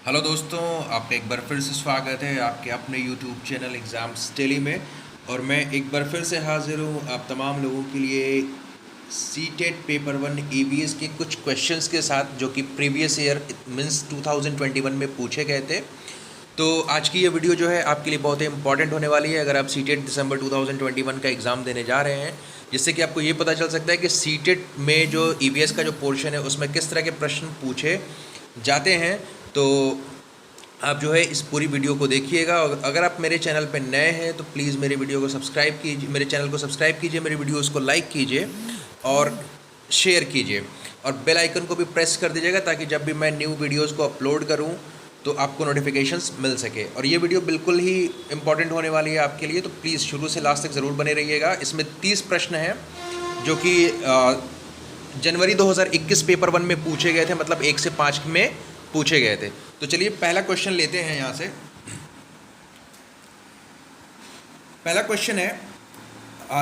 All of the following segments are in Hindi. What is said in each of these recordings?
हेलो दोस्तों, आपका एक बार फिर से स्वागत है आपके अपने यूट्यूब चैनल एग्ज़ाम्स डेली में। और मैं एक बार फिर से हाज़िर हूँ आप तमाम लोगों के लिए C TET paper one EVS के कुछ क्वेश्चंस के साथ, जो कि प्रीवियस ईयर मीन्स 2021 में पूछे गए थे। तो आज की ये वीडियो जो है आपके लिए बहुत ही इंपॉर्टेंट होने वाली है अगर आप सी टेट दिसंबर 2021 का एग्ज़ाम देने जा रहे हैं, जिससे कि आपको ये पता चल सकता है कि सी टेट में जो ईवीएस का जो पोर्शन है उसमें किस तरह के प्रश्न पूछे जाते हैं। तो आप जो है इस पूरी वीडियो को देखिएगा, और अगर आप मेरे चैनल पर नए हैं तो प्लीज़ मेरे वीडियो को सब्सक्राइब कीजिए, मेरे चैनल को सब्सक्राइब कीजिए, मेरे वीडियोस को लाइक कीजिए और शेयर कीजिए, और बेल आइकन को भी प्रेस कर दीजिएगा ताकि जब भी मैं न्यू वीडियोस को अपलोड करूं तो आपको नोटिफिकेशंस मिल सके। और ये वीडियो बिल्कुल ही इंपॉर्टेंट होने वाली है आपके लिए, तो प्लीज़ शुरू से लास्ट तक ज़रूर बने रहिएगा। इसमें 30 प्रश्न हैं जो कि जनवरी 2021 पेपर वन में पूछे गए थे, मतलब 1 से 5 में पूछे गए थे। तो चलिए पहला क्वेश्चन लेते हैं यहाँ से। पहला क्वेश्चन है,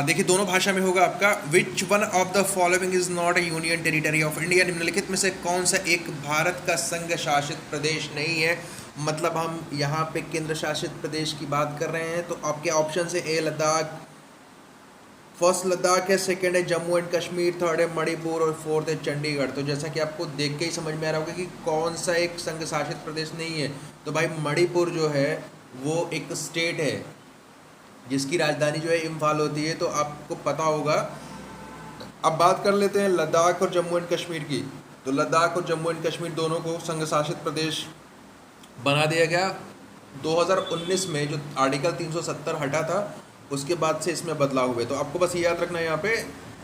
देखिए दोनों भाषा में होगा आपका। Which one of the following is not A union territory of India? निम्नलिखित में से कौन सा एक भारत का संघ शासित प्रदेश नहीं है? मतलब हम यहाँ पे केंद्र शासित प्रदेश की बात कर रहे हैं। तो आपके ऑप्शन है ए लद्दाख, फर्स्ट लद्दाख है, सेकंड है जम्मू एंड कश्मीर, थर्ड है मणिपुर और फोर्थ है चंडीगढ़। तो जैसा कि आपको देख के ही समझ में आ रहा होगा कि कौन सा एक संघ शासित प्रदेश नहीं है। तो भाई मणिपुर जो है वो एक स्टेट है जिसकी राजधानी जो है इम्फाल होती है, तो आपको पता होगा। अब बात कर लेते हैं लद्दाख और जम्मू एंड कश्मीर की। तो लद्दाख और जम्मू एंड कश्मीर दोनों को संघ शासित प्रदेश बना दिया गया 2019 में, जो आर्टिकल 370 हटा था उसके बाद से इसमें बदलाव हुए। तो आपको बस ये याद रखना है यहाँ पे,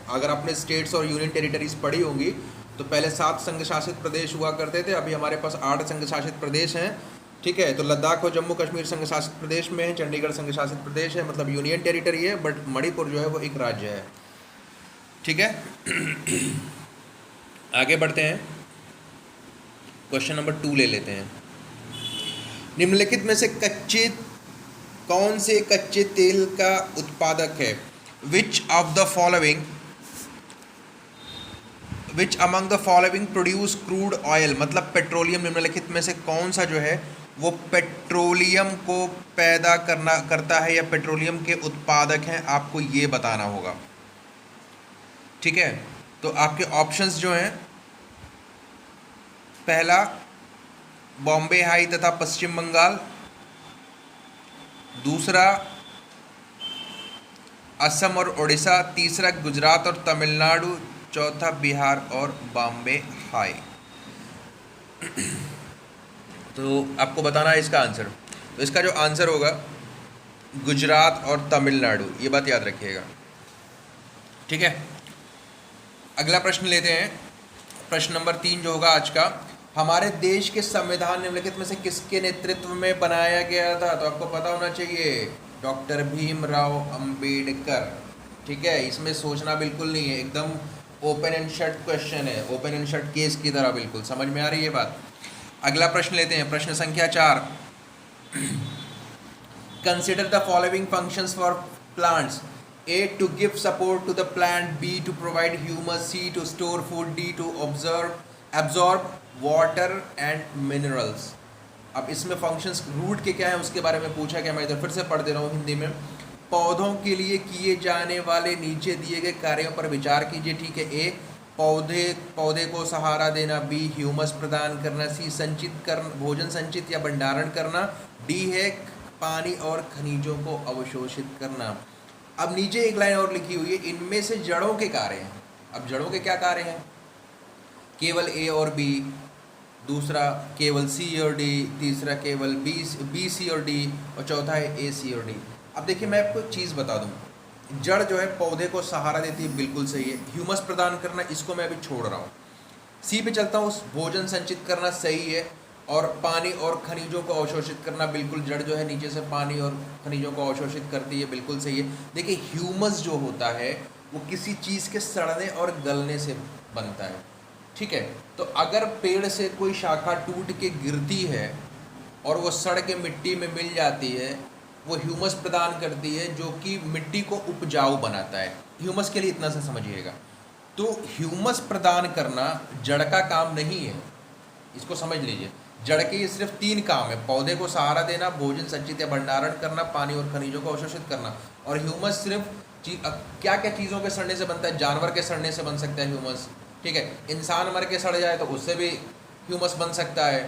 अगर आपने स्टेट्स और यूनियन टेरिटरीज पढ़ी होंगी तो पहले 7 संघ शासित प्रदेश हुआ करते थे, अभी हमारे पास 8 संघ शासित प्रदेश हैं। ठीक है, तो लद्दाख और जम्मू कश्मीर संघ शासित प्रदेश में है, चंडीगढ़ संघ शासित प्रदेश है, मतलब यूनियन टेरिटरी है, बट मणिपुर जो है वो एक राज्य है। ठीक है आगे बढ़ते हैं, क्वेश्चन नंबर 2 ले लेते हैं। निम्नलिखित में से कौन से कच्चे तेल का उत्पादक है? Which among the following produce crude oil? मतलब पेट्रोलियम। निम्नलिखित में से कौन सा जो है वो पेट्रोलियम को पैदा करता है या पेट्रोलियम के उत्पादक हैं, आपको ये बताना होगा। ठीक है, तो आपके ऑप्शंस जो हैं, पहला बॉम्बे हाई तथा पश्चिम बंगाल, दूसरा असम और उड़ीसा, तीसरा गुजरात और तमिलनाडु, चौथा बिहार और बॉम्बे हाई। तो आपको बताना है इसका आंसर। तो इसका जो आंसर होगा गुजरात और तमिलनाडु, ये बात याद रखिएगा। ठीक है, अगला प्रश्न लेते हैं। प्रश्न नंबर 3 जो होगा आज का, हमारे देश के संविधान निम्नलिखित में से किसके नेतृत्व में बनाया गया था? तो आपको पता होना चाहिए, डॉक्टर भीमराव अंबेडकर। ठीक है, इसमें सोचना बिल्कुल नहीं है, एकदम ओपन एंड शट क्वेश्चन है, ओपन एंड शट केस की तरह। बिल्कुल समझ में आ रही है बात। अगला प्रश्न लेते हैं, प्रश्न संख्या 4। Consider the following functions for plants. A, to give support to the plant, B, to provide humus, C, to store food, D, to absorb water and minerals। अब इसमें फंक्शंस रूट के क्या है उसके बारे में पूछा गया। मैं इधर फिर से पढ़ दे रहा हूँ हिंदी में। पौधों के लिए किए जाने वाले नीचे दिए गए कार्यों पर विचार कीजिए। ठीक है, ए पौधे को सहारा देना, बी ह्यूमस प्रदान करना, सी भोजन संचित या भंडारण करना, डी है पानी और खनिजों को अवशोषित करना। अब नीचे एक लाइन और लिखी हुई है, इनमें से जड़ों के कार्य हैं। अब जड़ों के क्या कार्य हैं? केवल ए और बी, दूसरा केवल सी और डी, तीसरा केवल बी सी और डी, और चौथा है ए सी और डी। अब देखिए मैं आपको एक चीज़ बता दूं, जड़ जो है पौधे को सहारा देती है, बिल्कुल सही है। ह्यूमस प्रदान करना, इसको मैं अभी छोड़ रहा हूँ। सी पे चलता हूँ, भोजन संचित करना सही है, और पानी और खनिजों को अवशोषित करना, बिल्कुल जड़ जो है नीचे से पानी और खनिजों को अवशोषित करती है, बिल्कुल सही है। देखिए ह्यूमस जो होता है वो किसी चीज़ के सड़ने और गलने से बनता है। ठीक है, तो अगर पेड़ से कोई शाखा टूट के गिरती है और वो सड़ के मिट्टी में मिल जाती है, वो ह्यूमस प्रदान करती है जो कि मिट्टी को उपजाऊ बनाता है। ह्यूमस के लिए इतना सा समझिएगा। तो ह्यूमस प्रदान करना जड़ का काम नहीं है, इसको समझ लीजिए। जड़ के ये सिर्फ 3 काम है, पौधे को सहारा देना, भोजन संचित या भंडारण करना, पानी और खनिजों को अवशोषित करना। और ह्यूमस सिर्फ क्या क्या चीज़ों के सड़ने से बनता है? जानवर के सड़ने से बन सकता है ह्यूमस, ठीक है। इंसान मर के सड़ जाए तो उससे भी ह्यूमस बन सकता है।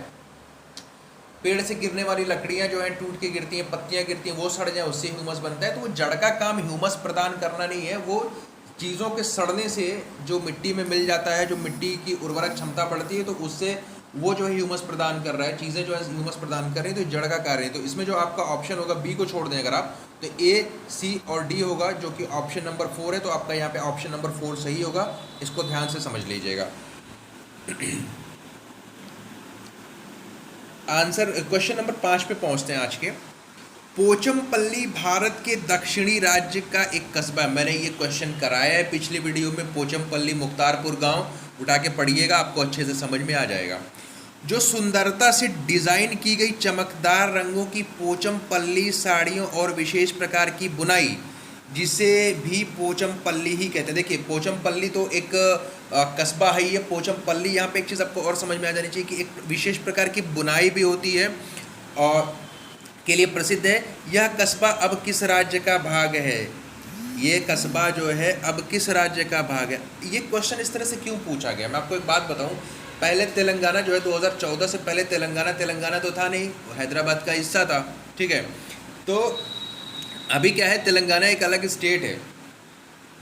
पेड़ से गिरने वाली लकड़ियां जो हैं टूट के गिरती हैं, पत्तियां गिरती हैं, वो सड़ जाए, उससे ह्यूमस बनता है। तो वो जड़ का काम ह्यूमस प्रदान करना नहीं है, वो चीज़ों के सड़ने से जो मिट्टी में मिल जाता है, जो मिट्टी की उर्वरक क्षमता बढ़ती है, तो उससे वो जो है ह्यूमस प्रदान कर रहा है, चीज़ें जो है ह्यूमस प्रदान कर रही है, तो जड़ का कार्य है। तो इसमें जो आपका ऑप्शन होगा बी को छोड़ दें अगर आप, तो ए, सी और डी होगा, जो कि ऑप्शन नंबर 4 है। तो आपका यहाँ पे ऑप्शन नंबर 4 सही होगा, इसको ध्यान से समझ लीजिएगा। आंसर क्वेश्चन नंबर 5 पे पहुंचते हैं आज के। पोचमपल्ली भारत के दक्षिणी राज्य का एक कस्बा है। मैंने ये क्वेश्चन कराया है पिछली वीडियो में। पोचमपल्ली मुख्तारपुर गांव, उठा के पढ़िएगा, आपको अच्छे से समझ में आ जाएगा। जो सुंदरता से डिज़ाइन की गई चमकदार रंगों की पोचमपल्ली साड़ियों और विशेष प्रकार की बुनाई, जिसे भी पोचमपल्ली ही कहते हैं। देखिए पोचमपल्ली तो एक कस्बा है, ये पोचमपल्ली, यहाँ पे एक चीज़ आपको और समझ में आ जानी चाहिए कि एक विशेष प्रकार की बुनाई भी होती है और के लिए प्रसिद्ध है। यह कस्बा अब किस राज्य का भाग है? ये कस्बा जो है अब किस राज्य का भाग है? ये क्वेश्चन इस तरह से क्यों पूछा गया? मैं आपको एक बात बताऊं, पहले तेलंगाना जो है 2014 से पहले तेलंगाना तो था नहीं, वो हैदराबाद का हिस्सा था, ठीक है। तो अभी क्या है, तेलंगाना एक अलग स्टेट है।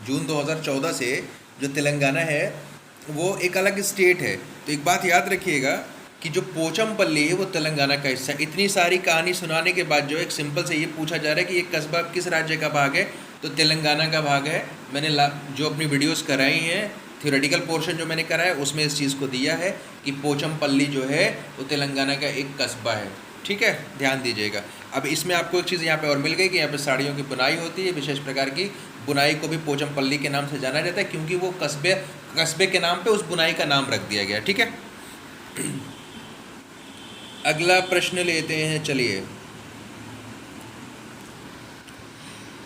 जून 2014 से जो तेलंगाना है वो एक अलग स्टेट है। तो एक बात याद रखिएगा कि जो पोचमपल्ली है वो तेलंगाना का हिस्सा है। इतनी सारी कहानी सुनाने के बाद जो एक सिंपल से ये पूछा जा रहा है कि ये कस्बा किस राज्य का भाग है, तो तेलंगाना का भाग है। मैंने जो अपनी वीडियोस कराई हैं, थ्योरेटिकल पोर्शन जो मैंने कराया उसमें इस चीज़ को दिया है कि पोचमपल्ली जो है वो तेलंगाना का एक कस्बा है, ठीक है, ध्यान दीजिएगा। अब इसमें आपको एक चीज़ यहाँ पे और मिल गई कि यहाँ पे साड़ियों की बुनाई होती है, विशेष प्रकार की बुनाई को भी पोचमपल्ली के नाम से जाना जाता है, क्योंकि वो कस्बे के नाम पे उस बुनाई का नाम रख दिया गया, ठीक है। अगला प्रश्न लेते हैं, चलिए।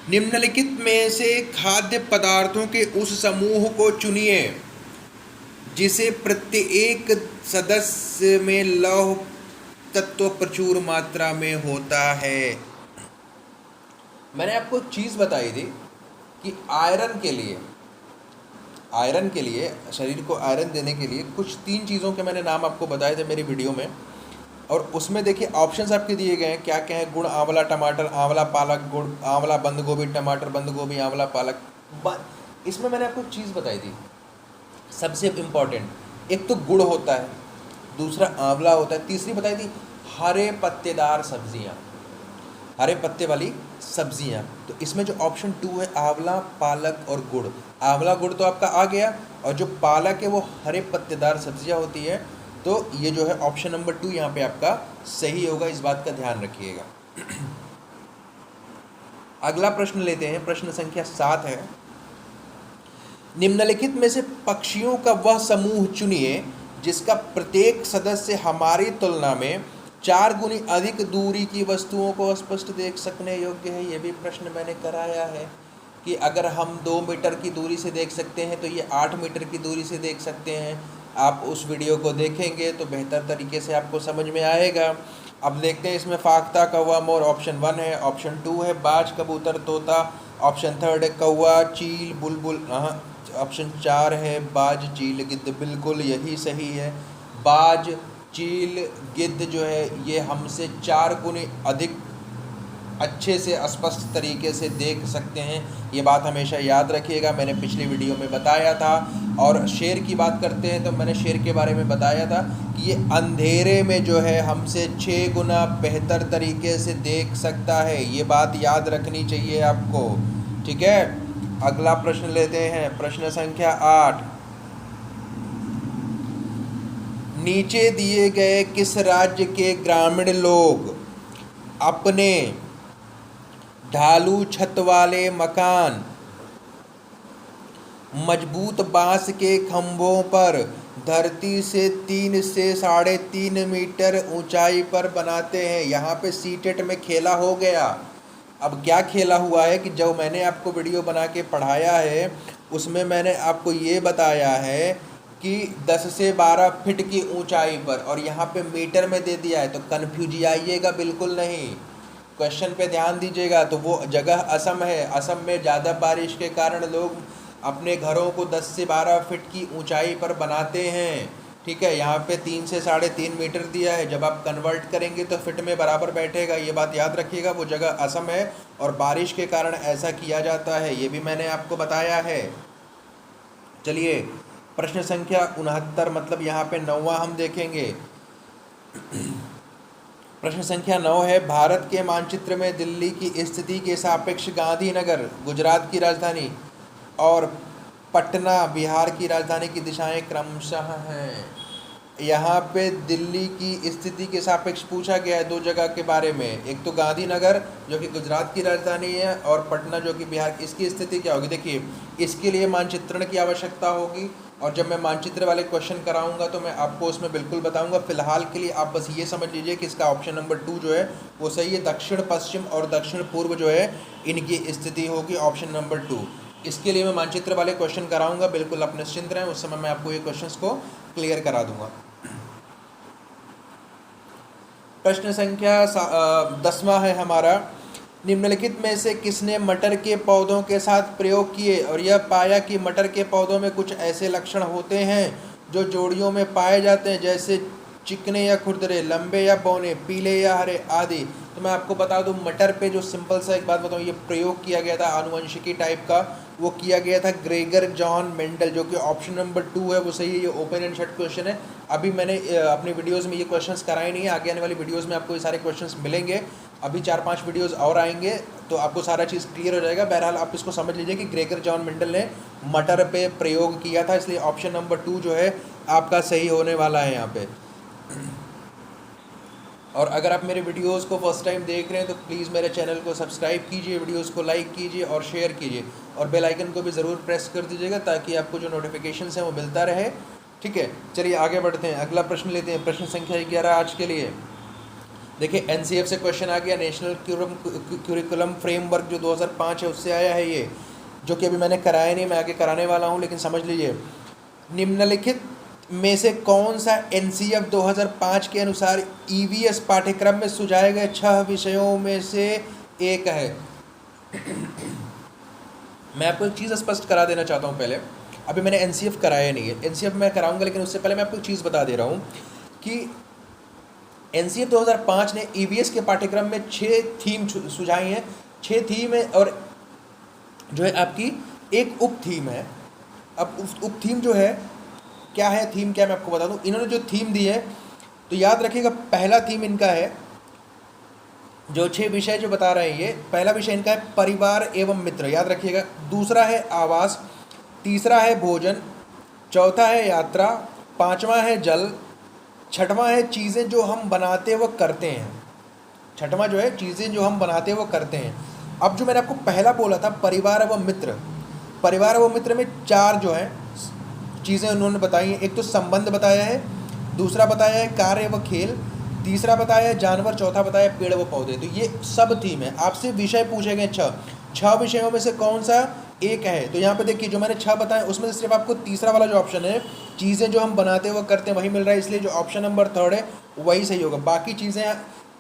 निम्नलिखित में से खाद्य पदार्थों के उस समूह को चुनिए जिसे प्रत्येक सदस्य में लौह तत्व प्रचुर मात्रा में होता है। मैंने आपको एक चीज़ बताई थी कि आयरन के लिए शरीर को आयरन देने के लिए कुछ 3 चीज़ों के मैंने नाम आपको बताए थे मेरी वीडियो में, और उसमें देखिए ऑप्शंस आपके दिए गए हैं, क्या क्या है? गुड़, आंवला, टमाटर, आंवला, पालक, गुड़, आंवला, बंद गोभी, टमाटर, बंद गोभी, आंवला, पालक। इसमें मैंने आपको एक चीज़ बताई थी सबसे इम्पॉर्टेंट, एक तो गुड़ होता है, दूसरा आंवला होता है, तीसरी बताई थी हरे पत्तेदार सब्जियां, हरे पत्ते वाली सब्जियां। तो इसमें जो ऑप्शन 2 है आंवला, पालक और गुड़, आंवला गुड़ तो आपका आ गया, और जो पालक है वो हरे पत्तेदार सब्जियां होती है। तो ये जो है ऑप्शन नंबर 2 यहाँ पे आपका सही होगा, इस बात का ध्यान रखिएगा। अगला प्रश्न लेते हैं, प्रश्न संख्या 7 है। निम्नलिखित में से पक्षियों का वह समूह चुनिए जिसका प्रत्येक सदस्य हमारी तुलना में 4 गुनी अधिक दूरी की वस्तुओं को स्पष्ट देख सकने योग्य है। यह भी प्रश्न मैंने कराया है कि अगर हम 2 मीटर की दूरी से देख सकते हैं तो ये 8 मीटर की दूरी से देख सकते हैं। आप उस वीडियो को देखेंगे तो बेहतर तरीके से आपको समझ में आएगा। अब देखते हैं इसमें फाख्ता, कौवा, मोर, ऑप्शन 1 है, ऑप्शन 2 है बाज, कबूतर, तोता, ऑप्शन 3 है कौवा, चील, बुलबुल, ऑप्शन 4 है बाज, चील, गिद्ध। बिल्कुल यही सही है, बाज, चील, गिद्ध जो है ये हमसे 4 गुनी अधिक अच्छे से स्पष्ट तरीके से देख सकते हैं। ये बात हमेशा याद रखिएगा, मैंने पिछली वीडियो में बताया था। और शेर की बात करते हैं तो मैंने शेर के बारे में बताया था कि ये अंधेरे में जो है हमसे 6 गुना बेहतर तरीके से देख सकता है। ये बात याद रखनी चाहिए आपको, ठीक है। अगला प्रश्न लेते हैं, प्रश्न संख्या 8। नीचे दिए गए किस राज्य के ग्रामीण लोग अपने ढालू छत वाले मकान मजबूत बांस के खंभों पर धरती से 3 से 3.5 मीटर ऊंचाई पर बनाते हैं? यहाँ पे सीटेट में खेला हो गया। अब क्या खेला हुआ है कि जो मैंने आपको वीडियो बना के पढ़ाया है उसमें मैंने आपको ये बताया है कि 10 से 12 फीट की ऊंचाई पर, और यहाँ पे मीटर में दे दिया है, तो कन्फ्यूज आइएगा बिल्कुल नहीं, क्वेश्चन पे ध्यान दीजिएगा। तो वो जगह असम है, असम में ज़्यादा बारिश के कारण लोग अपने घरों को 10 से 12 फीट की ऊंचाई पर बनाते हैं। ठीक है, यहाँ पे 3 से 3.5 मीटर दिया है, जब आप कन्वर्ट करेंगे तो फिट में बराबर बैठेगा, ये बात याद रखिएगा। वो जगह असम है और बारिश के कारण ऐसा किया जाता है, ये भी मैंने आपको बताया है। चलिए प्रश्न संख्या 69, मतलब यहाँ पे 9वां हम देखेंगे। प्रश्न संख्या 9 है, भारत के मानचित्र में दिल्ली की स्थिति के सापेक्ष गांधीनगर गुजरात की राजधानी और पटना बिहार की राजधानी की दिशाएं क्रमशः हैं। यहाँ पे दिल्ली की स्थिति के सापेक्ष पूछा गया है दो जगह के बारे में, एक तो गांधीनगर जो कि गुजरात की राजधानी है और पटना जो कि बिहार की। इसकी स्थिति क्या होगी, देखिए इसके लिए मानचित्रण की आवश्यकता होगी, और जब मैं मानचित्र वाले क्वेश्चन कराऊंगा तो मैं आपको उसमें बिल्कुल बताऊंगा। फिलहाल के लिए आप बस ये समझ लीजिए कि इसका ऑप्शन नंबर 2 जो है वो सही है। दक्षिण पश्चिम और दक्षिण पूर्व जो है इनकी स्थिति होगी ऑप्शन नंबर 2। इसके लिए मैं मानचित्र वाले क्वेश्चन कराऊंगा, बिल्कुल आप निश्चिंत रहें, उस समय मैं आपको ये क्वेश्चंस को क्लियर करा दूंगा। प्रश्न संख्या 10वां है हमारा, निम्नलिखित में से किसने मटर के पौधों के साथ प्रयोग किए और यह पाया कि मटर के पौधों में कुछ ऐसे लक्षण होते हैं जो जोड़ियों में पाए जाते हैं, जैसे चिकने या खुरदरे, लंबे या बौने, पीले या हरे आदि। तो मैं आपको बता दूं, मटर पे जो सिंपल सा एक बात बताऊं, ये प्रयोग किया गया था आनुवंशिकी टाइप का, वो किया गया था ग्रेगर जॉन मेंडल, जो कि ऑप्शन नंबर 2 है वो सही है। ये ओपन एंड शट क्वेश्चन है। अभी मैंने अपनी वीडियोस में ये क्वेश्चंस कराए नहीं है, आगे आने वाली वीडियोस में आपको ये सारे क्वेश्चंस मिलेंगे। अभी 4-5 वीडियोस और आएंगे तो आपको सारा चीज़ क्लियर हो जाएगा। बहरहाल आप इसको समझ लीजिए कि ग्रेगर जॉन मेंडल ने मटर पे प्रयोग किया था, इसलिए ऑप्शन नंबर 2 जो है आपका सही होने वाला है यहाँ पे। और अगर आप मेरे वीडियोस को फर्स्ट टाइम देख रहे हैं तो प्लीज़ मेरे चैनल को सब्सक्राइब कीजिए, वीडियोस को लाइक कीजिए और शेयर कीजिए, और बेल आइकन को भी ज़रूर प्रेस कर दीजिएगा ताकि आपको जो नोटिफिकेशंस हैं वो मिलता रहे। ठीक है, चलिए आगे बढ़ते हैं, अगला प्रश्न लेते हैं। प्रश्न संख्या 11 आज के लिए। देखिए एनसीएफ से क्वेश्चन आ गया, नेशनल क्यूरिकुलम फ्रेमवर्क जो 2005 है उससे आया है ये, जो कि अभी मैंने कराया नहीं, मैं आगे कराने वाला हूँ, लेकिन समझ लीजिए। निम्नलिखित में से कौन सा एनसीएफ 2005 के अनुसार ईवीएस पाठ्यक्रम में सुझाए गए 6 विषयों में से एक है। मैं आपको एक चीज़ स्पष्ट करा देना चाहता हूँ पहले, अभी मैंने एनसीएफ कराया नहीं है, एनसीएफ मैं कराऊंगा, लेकिन उससे पहले मैं आपको एक चीज़ बता दे रहा हूँ कि एनसीएफ 2005 ने ईवीएस के पाठ्यक्रम में 6 थीम सुझाई हैं। 6 थीम है और जो है आपकी एक उप थीम है। अब उप थीम जो है क्या है, थीम क्या मैं आपको बता दूं। इन्होंने जो थीम दी है तो याद रखिएगा, पहला थीम इनका है, जो 6 विषय जो बता रहे हैं ये, पहला विषय इनका है परिवार एवं मित्र, याद रखिएगा। दूसरा है आवास, तीसरा है भोजन, चौथा है यात्रा, पांचवा है जल, छठवां है चीज़ें जो हम बनाते व करते हैं। छठवां जो है चीज़ें जो हम बनाते व करते हैं। अब जो मैंने आपको पहला बोला था परिवार एवं मित्र, परिवार एवं मित्र में 4 जो है चीज़ें उन्होंने बताई हैं। एक तो संबंध बताया है, दूसरा बताया है कार्य व खेल, तीसरा बताया है जानवर, चौथा बताया पेड़ व पौधे। तो ये सब थीम है। आपसे विषय पूछे गए 6 विषयों में से कौन सा एक है। तो यहाँ पे देखिए जो मैंने 6 बताए उसमें से सिर्फ आपको तीसरा वाला जो ऑप्शन है, चीज़ें जो हम बनाते व करते हैं, वही मिल रहा है, इसलिए जो ऑप्शन नंबर 3 है वही सही होगा। बाकी चीज़ें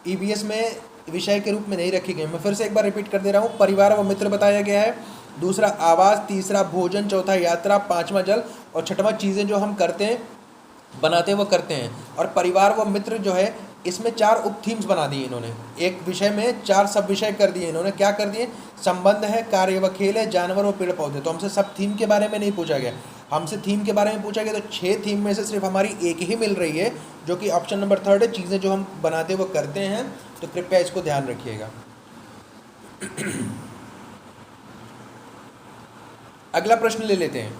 ईवीएस में विषय के रूप में नहीं रखी गई। मैं फिर से एक बार रिपीट कर दे रहा हूँ, परिवार व मित्र बताया गया है, दूसरा आवास, तीसरा भोजन, चौथा यात्रा, पांचवा जल और छठवां चीज़ें जो हम करते हैं, बनाते व करते हैं। और परिवार व मित्र जो है इसमें 4 उप थीम्स बना दिए इन्होंने, एक विषय में 4 सब विषय कर दिए इन्होंने। क्या कर दिए, संबंध है, कार्य व खेल है, जानवर व पेड़ पौधे। तो हमसे सब थीम के बारे में नहीं पूछा गया, हमसे थीम के बारे में पूछा गया। तो 6 थीम में से सिर्फ हमारी एक ही मिल रही है, जो कि ऑप्शन नंबर 3 है, चीज़ें जो हम बनाते व करते हैं। तो कृपया इसको ध्यान रखिएगा। अगला प्रश्न ले लेते हैं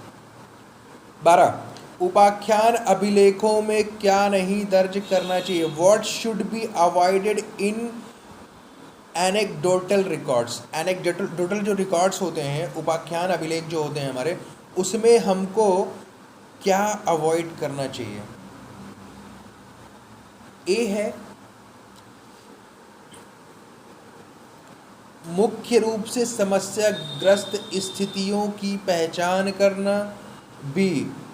12, उपाख्यान अभिलेखों में क्या नहीं दर्ज करना चाहिए। What should be avoided in anecdotal records. Anecdotal जो रिकॉर्ड्स होते हैं, उपाख्यान अभिलेख जो होते हैं हमारे, उसमें हमको क्या अवॉइड करना चाहिए। ए है मुख्य रूप से समस्याग्रस्त स्थितियों की पहचान करना, बी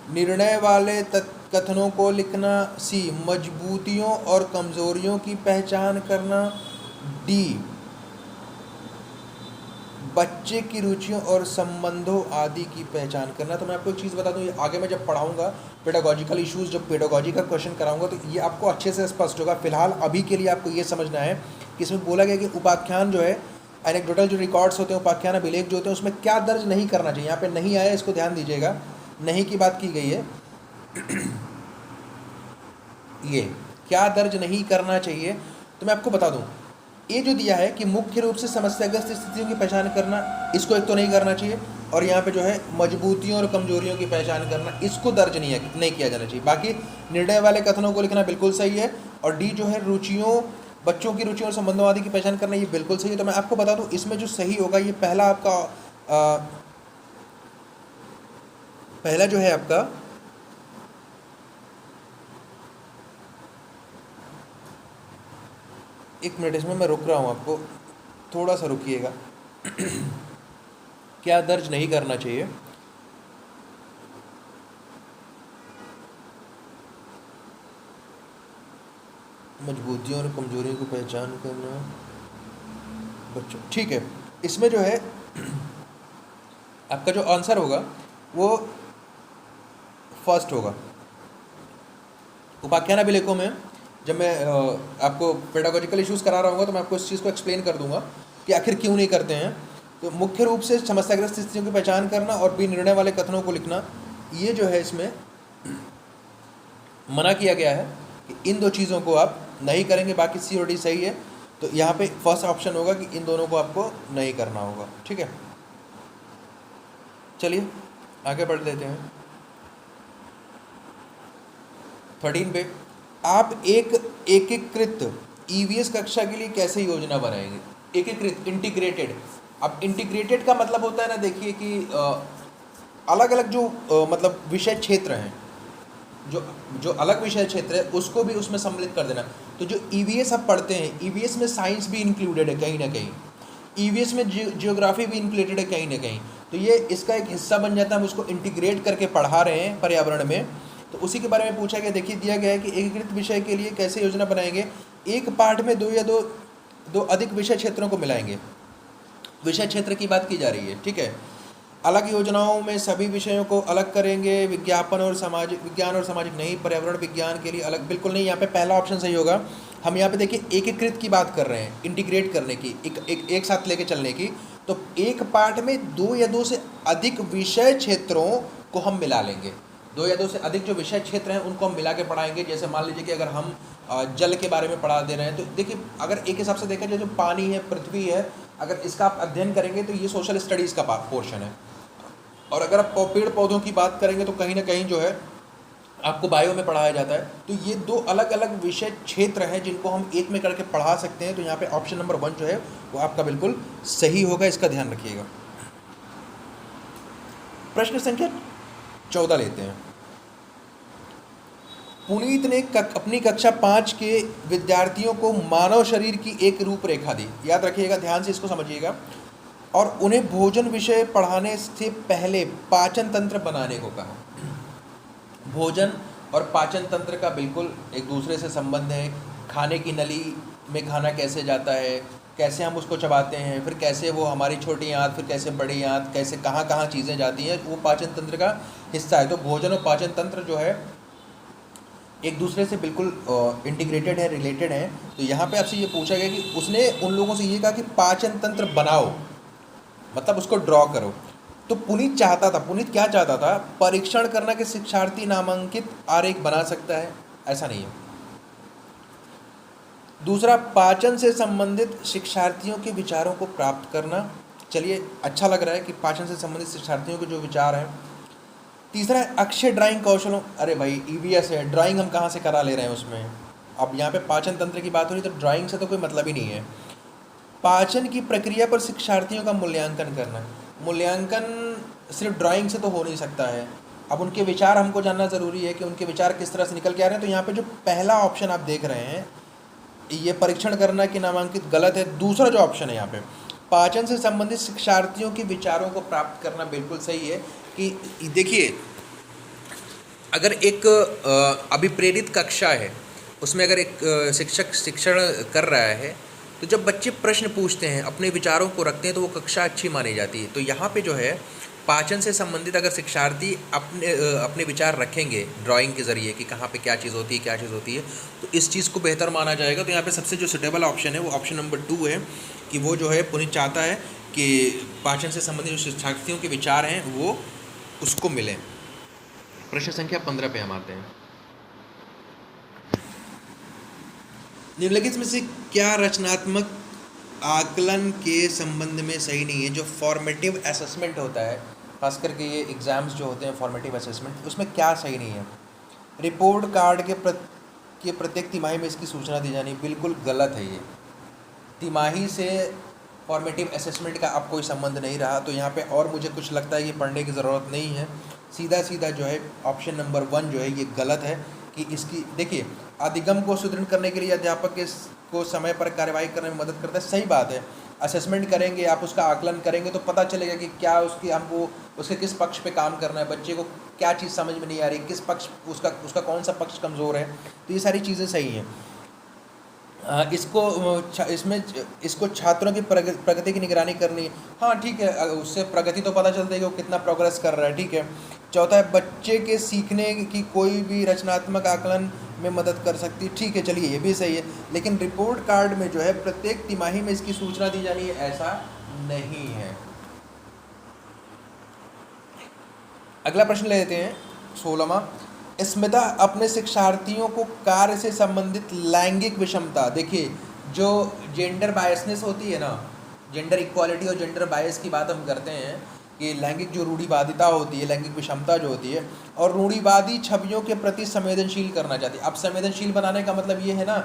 निर्णय वाले कथनों को लिखना। सी, मजबूतियों और कमजोरियों की पहचान करना। डी, बच्चे की रुचियों और संबंधों आदि की पहचान करना। तो मैं आपको एक चीज़ बता दूं, ये आगे मैं जब पढ़ाऊंगा पेडागॉजिकल इश्यूज, जब पेडागॉजी का क्वेश्चन कराऊंगा तो ये आपको अच्छे से स्पष्ट होगा। फिलहाल अभी के लिए आपको ये समझना है कि इसमें बोला गया कि उपाख्यान जो है, एनेक्डोटल जो रिकॉर्ड्स होते हैं, उपाख्यान अभिलेख जो होते हैं, उसमें क्या दर्ज नहीं करना चाहिए। यहाँ पे नहीं आया, इसको ध्यान दीजिएगा, नहीं की बात की गई है। ये क्या दर्ज नहीं करना चाहिए, तो मैं आपको बता दूं, ये जो दिया है कि मुख्य रूप से समस्याग्रस्त स्थितियों की पहचान करना, इसको एक तो नहीं करना चाहिए। और यहाँ पे जो है मजबूतियों और कमजोरियों की पहचान करना, इसको दर्ज नहीं किया जाना चाहिए। बाकी निर्णय वाले कथनों को लिखना बिल्कुल सही है। और डी जो है रुचियों, बच्चों की रुचियों और संबंधों आदि की पहचान करना, ये बिल्कुल सही है। तो मैं आपको बता दूं, इसमें जो सही होगा, ये पहला आपका पहला जो है आपका एक मिनट, इसमें मैं रुक रहा हूँ, आपको थोड़ा सा रुकिएगा। क्या दर्ज नहीं करना चाहिए, मजबूतियों और कमजोरियों की पहचान करना बच्चों, ठीक है। इसमें जो है आपका जो आंसर होगा वो फर्स्ट होगा। उपाख्यान अभिलेखों में जब मैं आपको पेडागोजिकल इश्यूज करा रहा हूँ तो मैं आपको इस चीज़ को एक्सप्लेन कर दूंगा कि आखिर क्यों नहीं करते हैं। तो मुख्य रूप से समस्याग्रस्त स्थितियों की पहचान करना और भी निर्णय वाले कथनों को लिखना, ये जो है इसमें मना किया गया है कि इन दो चीज़ों को आप नहीं करेंगे। बाकी सी और डी सही है। तो यहाँ पे फर्स्ट ऑप्शन होगा कि इन दोनों को आपको नहीं करना होगा, ठीक है। चलिए आगे बढ़ लेते हैं। 13 पे, आप एक एकीकृत ईवीएस कक्षा के लिए कैसे योजना बनाएंगे। एकीकृत, इंटीग्रेटेड। अब इंटीग्रेटेड का मतलब होता है ना, देखिए कि अलग अलग जो मतलब विषय क्षेत्र हैं, जो अलग विषय क्षेत्र है उसको भी उसमें सम्मिलित कर देना। तो जो ईवीएस आप पढ़ते हैं, ईवीएस में साइंस भी इंक्लूडेड है कहीं ना कहीं, ईवीएस में जियोग्राफी भी इंक्लूडेड है कहीं ना कहीं। तो ये इसका एक हिस्सा बन जाता है, हम उसको इंटीग्रेट करके पढ़ा रहे हैं पर्यावरण में। तो उसी के बारे में पूछा गया। देखिए दिया गया है कि एकीकृत विषय के लिए कैसे योजना बनाएंगे। एक पाठ में दो अधिक विषय क्षेत्रों को मिलाएंगे। विषय क्षेत्र की बात की जा रही है, ठीक है। अलग योजनाओं में सभी विषयों को अलग करेंगे। विज्ञान और सामाजिक नहीं, पर्यावरण विज्ञान के लिए अलग, बिल्कुल नहीं। यहाँ पे पहला ऑप्शन सही होगा। हम यहाँ पे देखिए एकीकृत की बात कर रहे हैं, इंटीग्रेट करने की, एक साथ लेके चलने की। तो एक पाठ में 2 या 2 से अधिक विषय क्षेत्रों को हम मिला लेंगे। 2 या 2 से अधिक जो विषय क्षेत्र हैं उनको हम मिला के पढ़ाएंगे। जैसे मान लीजिए कि अगर हम जल के बारे में पढ़ा दे रहे हैं, तो देखिए अगर एक हिसाब से देखा जाए, जो पानी है, पृथ्वी है, अगर इसका आप अध्ययन करेंगे तो ये सोशल स्टडीज़ का पोर्शन है। और अगर आप पेड़ पौधों की बात करेंगे तो कहीं ना कहीं जो है आपको बायो में पढ़ाया जाता है। तो ये 2 अलग अलग विषय क्षेत्र हैं जिनको हम एक में करके पढ़ा सकते हैं। तो यहाँ पे ऑप्शन नंबर 1 जो है वो आपका बिल्कुल सही होगा, इसका ध्यान रखिएगा। प्रश्न संख्या 14 लेते हैं। पुनीत ने अपनी कक्षा 5 के विद्यार्थियों को मानव शरीर की एक रूपरेखा दी। याद रखिएगा, ध्यान से इसको समझिएगा। और उन्हें भोजन विषय पढ़ाने से पहले पाचन तंत्र बनाने को कहा। भोजन और पाचन तंत्र का बिल्कुल एक दूसरे से संबंध है। खाने की नली में खाना कैसे जाता है, कैसे हम उसको चबाते हैं, फिर कैसे वो हमारी छोटी आंत, फिर कैसे बड़ी आंत, कैसे कहाँ कहाँ चीज़ें जाती हैं, वो पाचन तंत्र का हिस्सा है। तो भोजन और पाचन तंत्र जो है एक दूसरे से बिल्कुल इंटीग्रेटेड है, रिलेटेड है। तो यहाँ पे आपसे ये पूछा गया कि उसने उन लोगों से ये कहा कि पाचन तंत्र बनाओ, मतलब उसको ड्रॉ करो। तो पुनीत क्या चाहता था, परीक्षण करना कि शिक्षार्थी नामांकित आरेख बना सकता है, ऐसा नहीं है। दूसरा, पाचन से संबंधित शिक्षार्थियों के विचारों को प्राप्त करना। चलिए अच्छा लग रहा है कि पाचन से संबंधित शिक्षार्थियों के जो विचार हैं। तीसरा है अक्षय ड्राइंग कौशलों। अरे भाई ईवीएस है, ड्राइंग हम कहाँ से करा ले रहे हैं उसमें। अब यहाँ पे पाचन तंत्र की बात हो रही, तो ड्राइंग से तो कोई मतलब ही नहीं है। पाचन की प्रक्रिया पर शिक्षार्थियों का मूल्यांकन करना। मूल्यांकन सिर्फ ड्राइंग से तो हो नहीं सकता है। अब उनके विचार हमको जानना ज़रूरी है कि उनके विचार किस तरह से निकल के आ रहे हैं। तो यहाँ पे जो पहला ऑप्शन आप देख रहे हैं, ये परीक्षण करना कि नामांकित, गलत है। दूसरा जो ऑप्शन है यहाँ पे, पाचन से संबंधित शिक्षार्थियों के विचारों को प्राप्त करना, बिल्कुल सही है। कि देखिए अगर एक अभिप्रेरित कक्षा है, उसमें अगर एक शिक्षक शिक्षण कर रहा है, तो जब बच्चे प्रश्न पूछते हैं, अपने विचारों को रखते हैं, तो वो कक्षा अच्छी मानी जाती है। तो यहाँ पे जो है पाचन से संबंधित अगर शिक्षार्थी अपने विचार रखेंगे ड्राइंग के ज़रिए कि कहाँ पे क्या चीज़ होती है, क्या चीज़ होती है, तो इस चीज़ को बेहतर माना जाएगा। तो यहाँ पे सबसे जो सुटेबल ऑप्शन है वो ऑप्शन नंबर 2 है, कि वो जो है पुनीत चाहता है कि पाचन से संबंधित जो शिक्षार्थियों के विचार हैं वो उसको मिलें। प्रश्न संख्या 15 पे हम आते हैं। निम्नलिखित में से क्या रचनात्मक आकलन के संबंध में सही नहीं है? जो फॉर्मेटिव असेसमेंट होता है, खास करके ये एग्ज़ाम्स जो होते हैं फॉर्मेटिव असेसमेंट, उसमें क्या सही नहीं है? रिपोर्ट कार्ड के प्रत्येक तिमाही में इसकी सूचना दी जानी, बिल्कुल गलत है ये। तिमाही से फॉर्मेटिव असेसमेंट का अब कोई संबंध नहीं रहा, तो यहाँ पे और मुझे कुछ लगता है ये पढ़ने की ज़रूरत नहीं है। सीधा सीधा जो है ऑप्शन नंबर 1 जो है ये गलत है। कि इसकी देखिए, अधिगम को सुदृढ़ करने के लिए अध्यापक को समय पर कार्यवाही करने में मदद करता है, सही बात है। असेसमेंट करेंगे, आप उसका आकलन करेंगे तो पता चलेगा कि क्या उसकी हमको उसके किस पक्ष पे काम करना है, बच्चे को क्या चीज़ समझ में नहीं आ रही, किस पक्ष उसका कौन सा पक्ष कमज़ोर है, तो ये सारी चीज़ें सही हैं। इसको छात्रों की प्रगति की निगरानी करनी है, हाँ ठीक है, उससे प्रगति तो पता चलता है कि वो कितना प्रोग्रेस कर रहा है, ठीक है। चौथा है बच्चे के सीखने की कोई भी रचनात्मक आकलन में मदद कर सकती है, ठीक है, चलिए ये भी सही है। लेकिन रिपोर्ट कार्ड में जो है प्रत्येक तिमाही में इसकी सूचना दी जानी है, ऐसा नहीं है। अगला प्रश्न ले लेते हैं 16वां। स्मिता अपने शिक्षार्थियों को कार्य से संबंधित लैंगिक विषमता, देखिए जो जेंडर बायसनेस होती है ना, जेंडर इक्वालिटी और जेंडर बायस की बात हम करते हैं कि लैंगिक जो रूढ़िवादिता होती है, लैंगिक विषमता जो होती है, और रूढ़िवादी छवियों के प्रति संवेदनशील करना चाहती है। अब संवेदनशील बनाने का मतलब ये है ना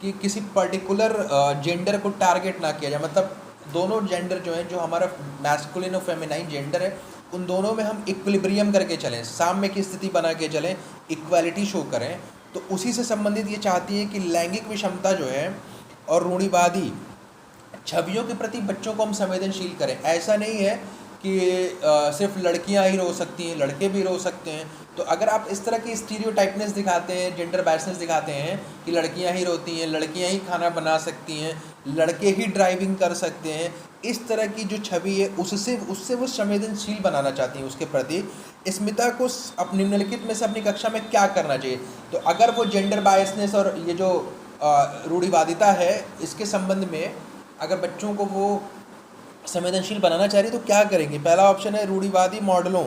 कि किसी पर्टिकुलर जेंडर को टारगेट ना किया जाए, मतलब दोनों जेंडर जो है, जो हमारा मैस्कुलिन और फेमिनाइन जेंडर है, उन दोनों में हम इक्विलिब्रियम करके चलें, साम्य की स्थिति बना के चलें, इक्वालिटी शो करें। तो उसी से संबंधित ये चाहती है कि लैंगिक विषमता जो है और रूढ़िवादी छवियों के प्रति बच्चों को हम संवेदनशील करें। ऐसा नहीं है कि सिर्फ लड़कियां ही रो सकती हैं, लड़के भी रो सकते हैं। तो अगर आप इस तरह की स्टीरियोटाइपनेस दिखाते हैं, जेंडर बायसनेस दिखाते हैं कि लड़कियां ही रोती हैं, लड़कियां ही खाना बना सकती हैं, लड़के ही ड्राइविंग कर सकते हैं, इस तरह की जो छवि है उससे वो संवेदनशील बनाना चाहती हैं उसके प्रति। स्मिता को निम्नलिखित में से अपनी कक्षा में क्या करना चाहिए? तो अगर वो जेंडर बायसनेस और ये जो रूढ़िवादिता है इसके संबंध में अगर बच्चों को वो संवेदनशील बनाना चाह रही है तो क्या करेंगे? पहला ऑप्शन है रूढ़िवादी मॉडलों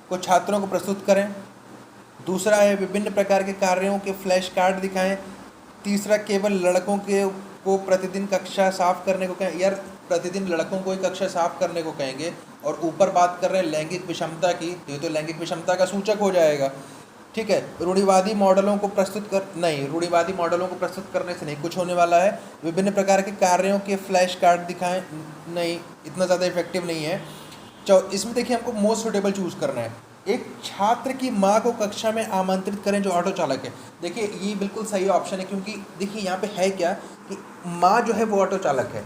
को छात्रों को प्रस्तुत करें। दूसरा है विभिन्न प्रकार के कार्यों के फ्लैश कार्ड दिखाएं। तीसरा केवल लड़कों को प्रतिदिन कक्षा साफ करने को कहें। यार प्रतिदिन लड़कों को ही कक्षा साफ करने को कहेंगे और ऊपर बात कर रहे हैं लैंगिक विषमता की, ये तो लैंगिक विषमता का सूचक हो जाएगा, ठीक है। रूढ़िवादी मॉडलों को प्रस्तुत कर नहीं, रूढ़िवादी मॉडलों को प्रस्तुत करने से नहीं कुछ होने वाला है। विभिन्न प्रकार के कार्यों के फ्लैश कार्ड दिखाएं, नहीं, इतना ज़्यादा इफेक्टिव नहीं है। इसमें देखिए हमको मोस्ट सुटेबल चूज़ करना है। एक छात्र की माँ को कक्षा में आमंत्रित करें जो ऑटो चालक है। देखिए ये बिल्कुल सही ऑप्शन है, क्योंकि देखिए यहाँ पे है क्या कि माँ जो है वो ऑटो चालक है।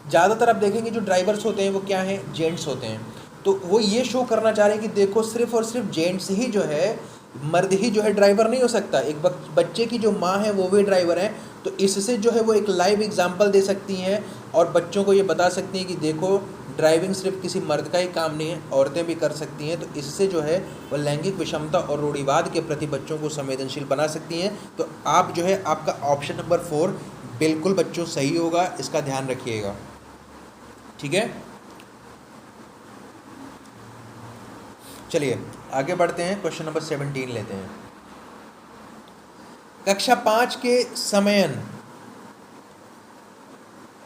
ज़्यादातर आप देखेंगे जो ड्राइवर्स होते हैं वो क्या हैं, जेंट्स होते हैं। तो वो ये शो करना चाह रहे हैं कि देखो सिर्फ और सिर्फ जेंट्स ही जो है, मर्द ही जो है ड्राइवर नहीं हो सकता, एक बच्चे की जो माँ है वो भी ड्राइवर है। तो इससे जो है वो एक लाइव एग्जांपल दे सकती हैं और बच्चों को ये बता सकती हैं कि देखो ड्राइविंग सिर्फ किसी मर्द का ही काम नहीं है, औरतें भी कर सकती हैं। तो इससे जो है वो लैंगिक विषमता और रूढ़िवाद के प्रति बच्चों को संवेदनशील बना सकती हैं। तो आप जो है आपका ऑप्शन नंबर 4 बिल्कुल बच्चों सही होगा, इसका ध्यान रखिएगा, ठीक है। चलिए आगे बढ़ते हैं, क्वेश्चन नंबर 17 लेते हैं। कक्षा 5 के समयन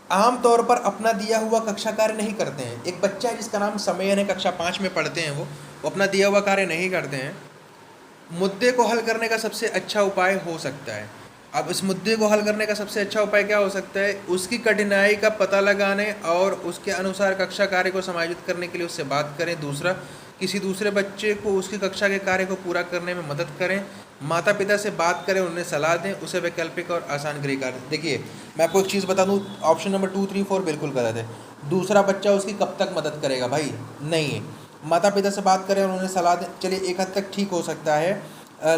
आमतौर पर अपना दिया हुआ कक्षा कार्य नहीं करते हैं। एक बच्चा है जिसका नाम समयन है, कक्षा 5 में पढ़ते हैं, वो अपना दिया हुआ कार्य नहीं करते हैं। मुद्दे को हल करने का सबसे अच्छा उपाय हो सकता है। अब इस मुद्दे को हल करने का सबसे अच्छा उपाय क्या हो सकता है? उसकी कठिनाई का पता लगाने और उसके अनुसार कक्षा कार्य को समायोजित करने के लिए उससे बात करें। दूसरा, किसी दूसरे बच्चे को उसकी कक्षा के कार्य को पूरा करने में मदद करें। माता पिता से बात करें, उन्हें सलाह दें, उसे वैकल्पिक और आसान गृह कार्य। देखिए मैं आपको एक चीज़ बता दूं, ऑप्शन नंबर 2, 3, 4 बिल्कुल गलत है। दूसरा बच्चा उसकी कब तक मदद करेगा भाई? नहीं, माता पिता से बात करें और उन्हें सलाह दें, चलिए एक हद तक ठीक हो सकता है,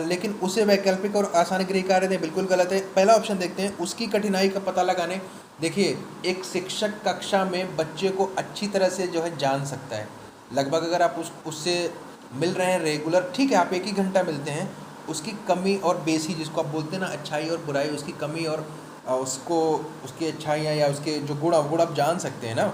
लेकिन उसे वैकल्पिक और आसान गृह कार्य दें, बिल्कुल गलत है। पहला ऑप्शन देखते हैं, उसकी कठिनाई का पता लगाने। देखिए, एक शिक्षक कक्षा में बच्चे को अच्छी तरह से जो है जान सकता है। लगभग अगर आप उससे मिल रहे हैं रेगुलर, ठीक है, आप एक ही घंटा मिलते हैं, उसकी कमी और बेसी जिसको आप बोलते हैं ना, अच्छाई और बुराई, उसकी कमी और उसको उसकी अच्छाइयाँ या उसके जो गुण अवगुण आप जान सकते हैं ना,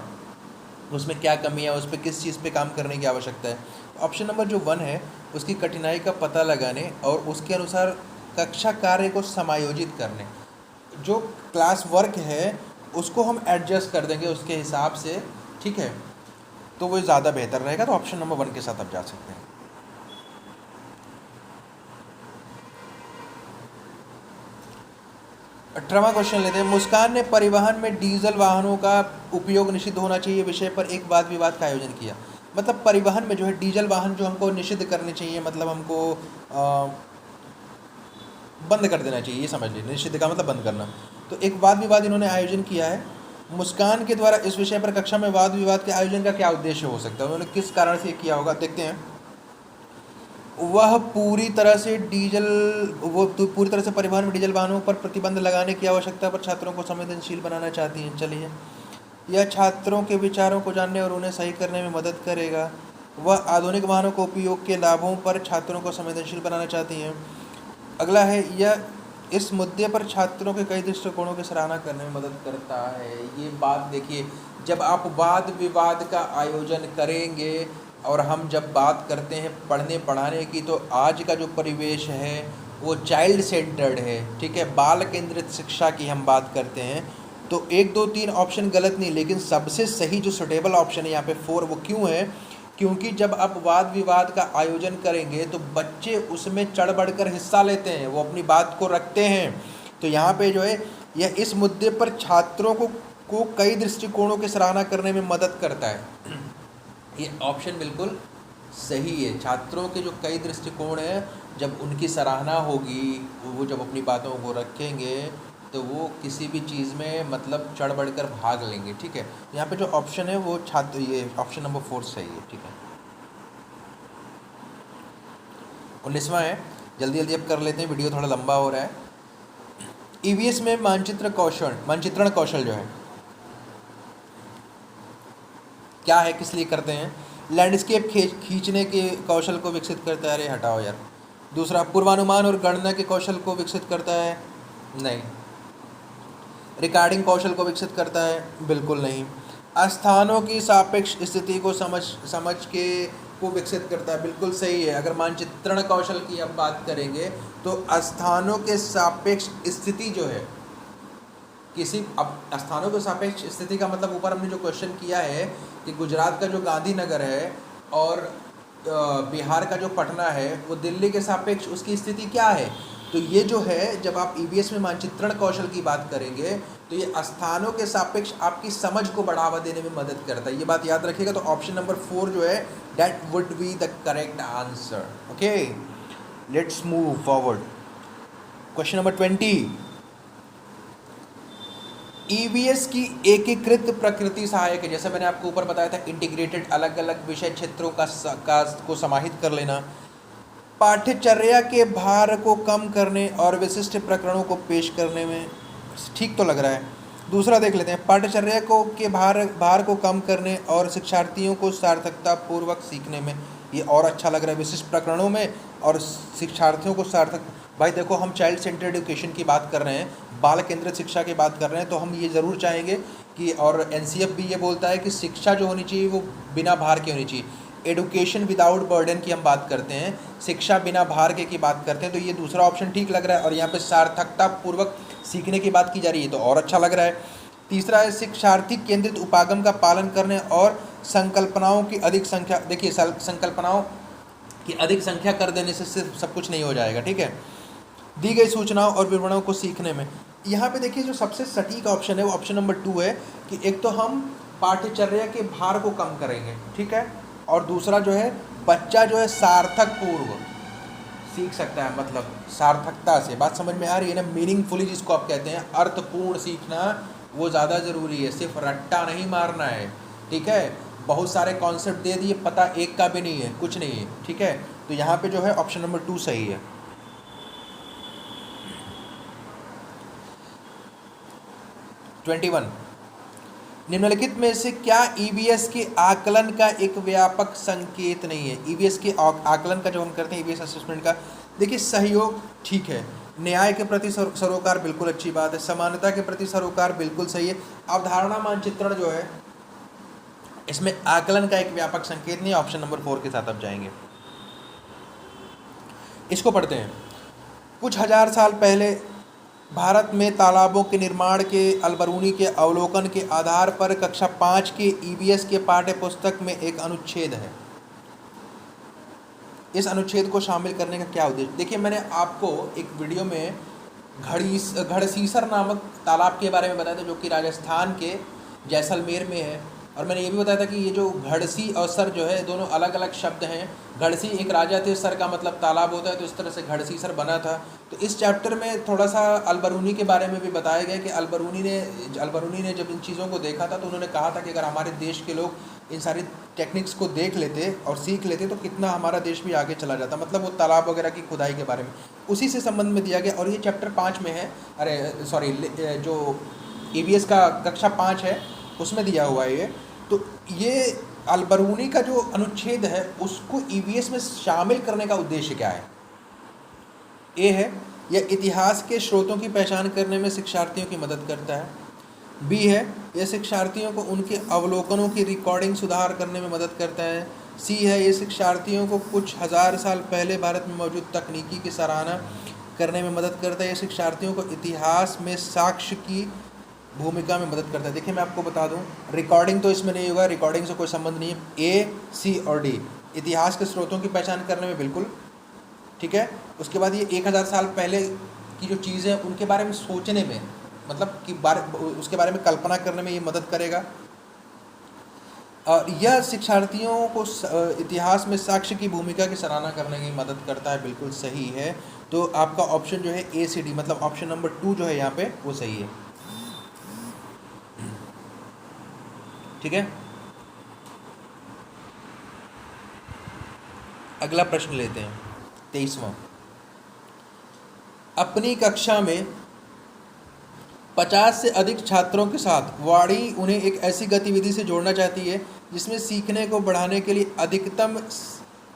उसमें क्या कमी है, उस पर किस चीज़ पे काम करने की आवश्यकता है। ऑप्शन नंबर जो 1 है, उसकी कठिनाई का पता लगाने और उसके अनुसार कक्षा कार्य को समायोजित करने। जो क्लास वर्क है उसको हम एडजस्ट कर देंगे उसके हिसाब से, ठीक है, तो वो ज़्यादा बेहतर रहेगा। तो ऑप्शन नंबर 1 के साथ आप जा सकते हैं। 18वां क्वेश्चन लेते हैं। मुस्कान ने परिवहन में डीजल वाहनों का उपयोग निषिद्ध होना चाहिए विषय पर एक वाद विवाद का आयोजन किया। मतलब परिवहन में जो है डीजल वाहन जो हमको निषिद्ध करने चाहिए, मतलब हमको बंद कर देना चाहिए, ये समझ लीजिए, निषिद्ध का मतलब बंद करना। तो एक वाद विवाद इन्होंने आयोजन किया है। मुस्कान के द्वारा इस विषय पर कक्षा में वाद विवाद के आयोजन का क्या उद्देश्य हो सकता है, उन्होंने किस कारण से किया होगा, देखते हैं। वह पूरी तरह से परिवहन में डीजल वाहनों पर प्रतिबंध लगाने की आवश्यकता पर छात्रों को संवेदनशील बनाना चाहती हैं। चलिए, यह छात्रों के विचारों को जानने और उन्हें सही करने में मदद करेगा। वह आधुनिक वाहनों को उपयोग के लाभों पर छात्रों को संवेदनशील बनाना चाहती हैं। अगला है, यह इस मुद्दे पर छात्रों के कई दृष्टिकोणों की सराहना करने में मदद करता है। ये बात देखिए, जब आप वाद विवाद का आयोजन करेंगे और हम जब बात करते हैं पढ़ने पढ़ाने की, तो आज का जो परिवेश है वो चाइल्ड सेंटर्ड है, ठीक है, बाल केंद्रित शिक्षा की हम बात करते हैं। तो 1 2 3 ऑप्शन गलत नहीं, लेकिन सबसे सही जो सुटेबल ऑप्शन है यहाँ पे 4, वो क्यों है, क्योंकि जब आप वाद विवाद का आयोजन करेंगे तो बच्चे उसमें चढ़ बढ़कर हिस्सा लेते हैं, वो अपनी बात को रखते हैं। तो यहाँ पे जो है यह इस मुद्दे पर छात्रों को कई दृष्टिकोणों की सराहना करने में मदद करता है। ये ऑप्शन बिल्कुल सही है। छात्रों के जो कई दृष्टिकोण हैं, जब उनकी सराहना होगी, वो जब अपनी बातों को रखेंगे, तो वो किसी भी चीज़ में मतलब चढ़ बढ़कर भाग लेंगे, ठीक है। यहाँ पे जो ऑप्शन है वो ये ऑप्शन नंबर 4 सही है, ठीक है। 19वां है, जल्दी जल्दी अब कर लेते हैं, वीडियो थोड़ा लंबा हो रहा है। ईवीएस में मानचित्रण कौशल जो है क्या है, किस लिए करते हैं। लैंडस्केप खींचने के कौशल को विकसित करता है, अरे हटाओ यार। दूसरा, पूर्वानुमान और गणना के कौशल को विकसित करता है, नहीं। रिकॉर्डिंग कौशल को विकसित करता है, बिल्कुल नहीं। स्थानों की सापेक्ष स्थिति को समझ के को विकसित करता है, बिल्कुल सही है। अगर मानचित्रण कौशल की अब बात करेंगे तो स्थानों के सापेक्ष स्थिति जो है, किसी अब स्थानों के सापेक्ष स्थिति का मतलब ऊपर हमने जो क्वेश्चन किया है कि गुजरात का जो गांधीनगर है और बिहार का जो पटना है, वो दिल्ली के सापेक्ष उसकी स्थिति क्या है। तो ये जो है, जब आप ईवीएस में मानचित्रण कौशल की बात करेंगे तो ये स्थानों के सापेक्ष आपकी समझ को बढ़ावा देने में मदद करता है, ये बात याद रखिएगा। तो ऑप्शन नंबर 4 जो है, that would be the correct answer. Okay, let's move forward. Question number 20। EVS की एकीकृत प्रकृति सहायक है, जैसे मैंने आपको ऊपर बताया था, इंटीग्रेटेड, अलग अलग विषय क्षेत्रों को समाहित कर लेना, पाठ्यचर्या के भार को कम करने और विशिष्ट प्रकरणों को पेश करने में, ठीक तो लग रहा है। दूसरा देख लेते हैं, पाठ्यचर्या के भार को कम करने और शिक्षार्थियों को सार्थकता पूर्वक सीखने में, ये और अच्छा लग रहा है, विशिष्ट प्रकरणों में और शिक्षार्थियों को सार्थक। भाई देखो, हम चाइल्ड सेंटर्ड एजुकेशन की बात कर रहे हैं, बाल केंद्रित शिक्षा की बात कर रहे हैं, तो हम ये ज़रूर चाहेंगे कि, और एनसीएफ भी ये बोलता है कि शिक्षा जो होनी चाहिए वो बिना भार की होनी चाहिए। एडुकेशन विदाउट बर्डन की हम बात करते हैं, शिक्षा बिना भार के की बात करते हैं, तो ये दूसरा ऑप्शन ठीक लग रहा है। और यहाँ पे सार्थकता पूर्वक सीखने की बात की जा रही है, तो और अच्छा लग रहा है। तीसरा है, शिक्षार्थी केंद्रित उपागम का पालन करने और संकल्पनाओं की अधिक संख्या। देखिए, संकल्पनाओं की अधिक संख्या कर देने से सिर्फ सब कुछ नहीं हो जाएगा, ठीक है। दी गई सूचनाओं और विवरणों को सीखने में, यहाँ पे देखिए जो सबसे सटीक ऑप्शन है वो ऑप्शन नंबर 2 है कि एक तो हम पाठ्यचर्या के भार को कम करेंगे, ठीक है, और दूसरा जो है, बच्चा जो है सार्थक पूर्व सीख सकता है, मतलब सार्थकता से। बात समझ में आ रही है ना, मीनिंगफुली जिसको आप कहते हैं, अर्थपूर्ण सीखना वो ज़्यादा ज़रूरी है, सिर्फ रट्टा नहीं मारना है, ठीक है। बहुत सारे कॉन्सेप्ट दे दिए, पता एक का भी नहीं है, कुछ नहीं है, ठीक है। तो यहाँ पे जो है ऑप्शन नंबर 2 सही है। 21, निम्नलिखित में से क्या ईवीएस के आकलन का एक व्यापक संकेत नहीं है? ईवीएस के आकलन का जो हम करते हैं ईवीएस असेसमेंट का, देखिए सहयोग ठीक है, न्याय के प्रति सरोकार बिल्कुल अच्छी बात है, समानता के प्रति सरोकार बिल्कुल सही है, अवधारणा मानचित्रण जो है इसमें आकलन का एक व्यापक संकेत नहीं है। ऑप्शन नंबर 4 के साथ अब जाएंगे। इसको पढ़ते हैं। कुछ हजार साल पहले भारत में तालाबों के निर्माण के अलबरूनी के अवलोकन के आधार पर कक्षा 5 के ईवीएस के पाठ्य पुस्तक में एक अनुच्छेद है। इस अनुच्छेद को शामिल करने का क्या उद्देश्य? देखिए, मैंने आपको एक वीडियो में घड़सीसर नामक तालाब के बारे में बताया था, जो कि राजस्थान के जैसलमेर में है। और मैंने ये भी बताया था कि ये जो घड़सी और सर जो है दोनों अलग अलग शब्द हैं। घड़सी एक राजा थे, सर का मतलब तालाब होता है, तो इस तरह से घड़सीसर बना था। तो इस चैप्टर में थोड़ा सा अलबरूनी के बारे में भी बताया गया कि अलबरूनी ने जब इन चीज़ों को देखा था तो उन्होंने कहा था कि अगर हमारे देश के लोग इन सारी टेक्निक्स को देख लेते और सीख लेते तो कितना हमारा देश भी आगे चला जाता। मतलब वो तालाब वगैरह की खुदाई के बारे में उसी से संबंध में दिया गया। और ये चैप्टर 5 में है, अरे सॉरी, जो ईवीएस का कक्षा 5 है उसमें दिया हुआ है ये। तो ये अलबरूनी का जो अनुच्छेद है उसको ईवीएस में शामिल करने का उद्देश्य क्या है? ए है, यह इतिहास के स्रोतों की पहचान करने में शिक्षार्थियों की मदद करता है। बी है, यह शिक्षार्थियों को उनके अवलोकनों की रिकॉर्डिंग सुधार करने में मदद करता है। सी है, ये शिक्षार्थियों को कुछ हजार साल पहले भारत में मौजूद तकनीकी की सराहना करने में मदद करता है। यह शिक्षार्थियों को इतिहास में साक्ष्य की भूमिका में मदद करता है। देखिए, मैं आपको बता दूं, रिकॉर्डिंग तो इसमें नहीं होगा, रिकॉर्डिंग से कोई संबंध नहीं है। ए, सी और डी इतिहास के स्रोतों की पहचान करने में बिल्कुल ठीक है। उसके बाद ये 1000 साल पहले की जो चीज़ें उनके बारे में सोचने में, मतलब कि उसके बारे में कल्पना करने में ये मदद करेगा। और यह शिक्षार्थियों को इतिहास में साक्ष्य की भूमिका की सराहना करने की मदद करता है, बिल्कुल सही है। तो आपका ऑप्शन जो है ए सी डी, मतलब ऑप्शन नंबर 2 जो है यहाँ पे वो सही है, ठीक है। अगला प्रश्न लेते हैं, 23वां। अपनी कक्षा में 50 से अधिक छात्रों के साथ वाणी उन्हें एक ऐसी गतिविधि से जोड़ना चाहती है जिसमें सीखने को बढ़ाने के लिए अधिकतम